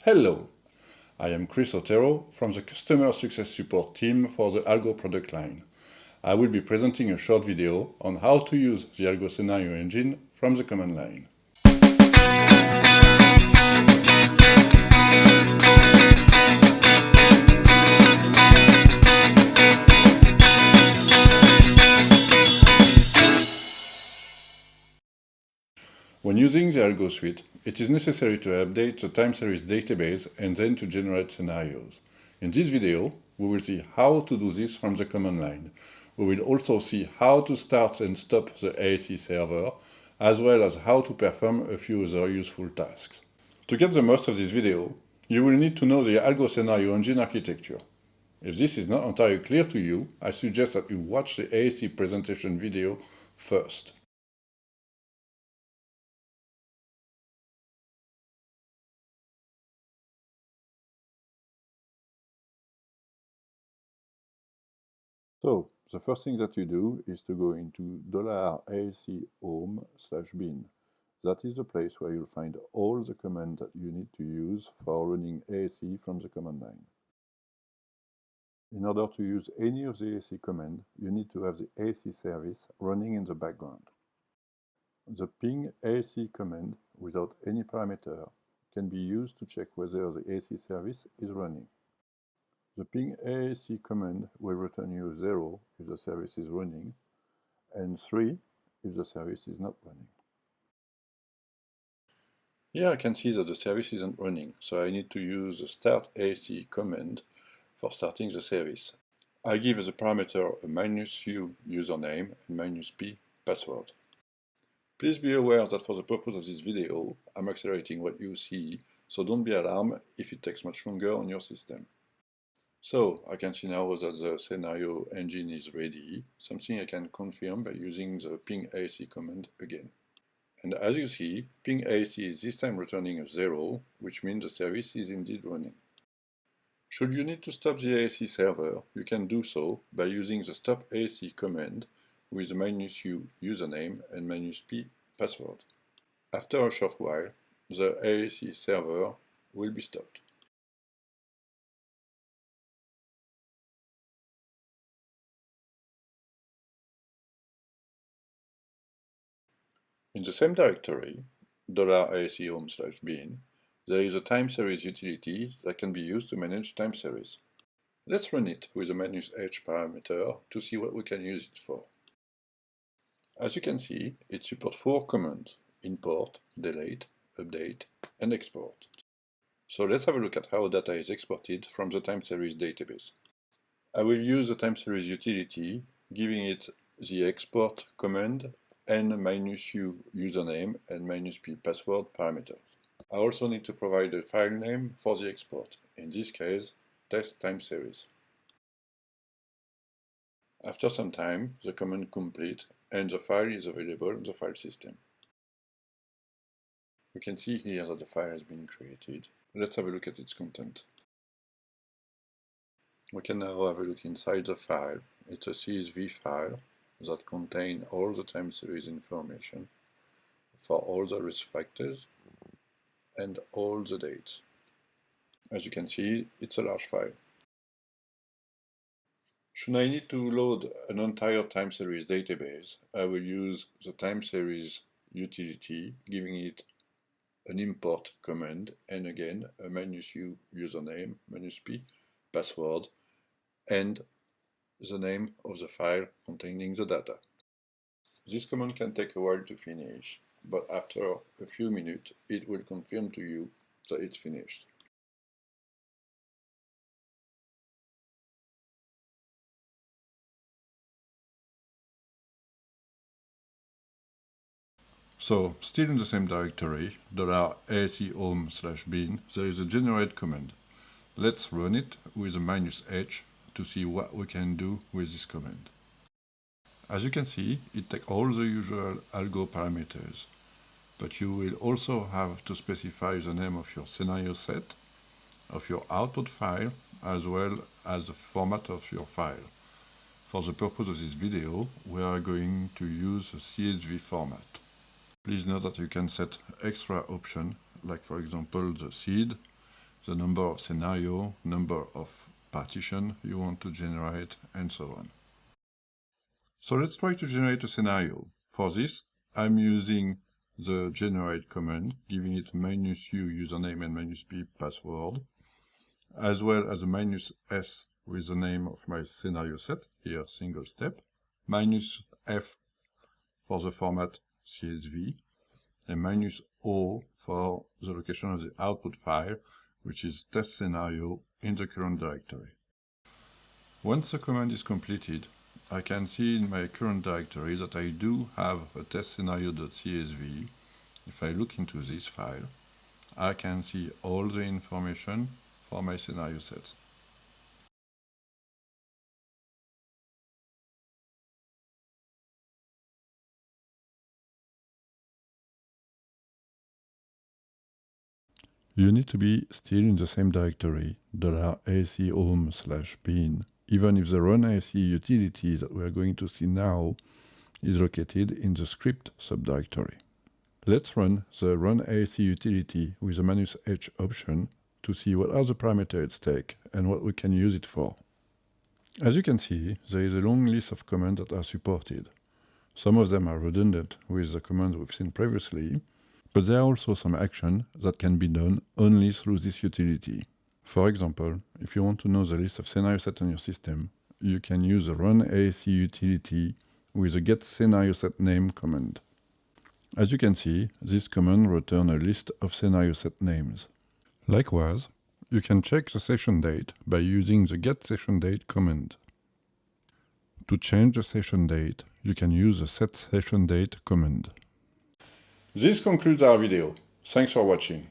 Hello, I am Chris Otero from the Customer Success Support team for the Algo product line. I will be presenting a short video on how to use the Algo scenario engine from the command line. When using the Algo suite, it is necessary to update the time series database and then to generate scenarios. In this video, we will see how to do this from the command line. We will also see how to start and stop the ASE server, as well as how to perform a few other useful tasks. To get the most of this video, you will need to know the Algo scenario engine architecture. If this is not entirely clear to you, I suggest that you watch the ASE presentation video first. So, the first thing that you do is to go into $ASE home/bin. That is the place where you'll find all the commands that you need to use for running ASE from the command line. In order to use any of the ASE commands, you need to have the ASE service running in the background. The ping ASE command without any parameter can be used to check whether the ASE service is running. The ping ASE command will return you 0 if the service is running, and 3 if the service is not running. Here I can see that the service isn't running, so I need to use the start ASE command for starting the service. I give as a parameter a -u username and -p password. Please be aware that for the purpose of this video, I'm accelerating what you see, so don't be alarmed if it takes much longer on your system. So, I can see now that the scenario engine is ready, something I can confirm by using the ping ASE command again. And as you see, ping ASE is this time returning a 0, which means the service is indeed running. Should you need to stop the ASE server, you can do so by using the stop ASE command with the -u username and -p password. After a short while, the ASE server will be stopped. In the same directory, $ASE home/bin, there is a time series utility that can be used to manage time series. Let's run it with a -h parameter to see what we can use it for. As you can see, it supports 4 commands: import, delete, update, and export. So let's have a look at how data is exported from the time series database. I will use the time series utility, giving it the export command and -u username and -p password parameters. I also need to provide a file name for the export, in this case, test time series. After some time, the command completes and the file is available in the file system. We can see here that the file has been created. Let's have a look at its content. We can now have a look inside the file. It's a CSV file that contains all the time series information for all the risk factors and all the dates. As you can see, it's a large file. Should I need to load an entire time series database, I will use the time series utility, giving it an import command and again a -u username, -p password, and the name of the file containing the data. This command can take a while to finish, but after a few minutes it will confirm to you that it's finished. So, still in the same directory, $ASE home/bin, there is a generate command. Let's run it with a -h to see what we can do with this command. As you can see, it takes all the usual Algo parameters, but you will also have to specify the name of your scenario set, of your output file, as well as the format of your file. For the purpose of this video, we are going to use the CSV format. Please note that you can set extra options, like for example the seed, the number of scenario, number of partition you want to generate, and so on. So let's try to generate a scenario. For this, I'm using the generate command, giving it -u username and -p password, as well as a -s with the name of my scenario set, here single step, -f for the format CSV, and -o for the location of the output file, which is test scenario in the current directory. Once the command is completed, I can see in my current directory that I do have a test scenario.csv. If I look into this file, I can see all the information for my scenario set. You need to be still in the same directory, $ASE home/bin, even if the run ASE utility that we are going to see now is located in the script subdirectory. Let's run the run ASE utility with the -h option to see what are the parameters at stake and what we can use it for. As you can see, there is a long list of commands that are supported. Some of them are redundant with the commands we've seen previously, but there are also some actions that can be done only through this utility. For example, if you want to know the list of scenario sets on your system, you can use the run ASE utility with the get scenario set name command. As you can see, this command returns a list of scenario set names. Likewise, you can check the session date by using the get session date command. To change the session date, you can use the set session date command. This concludes our video. Thanks for watching.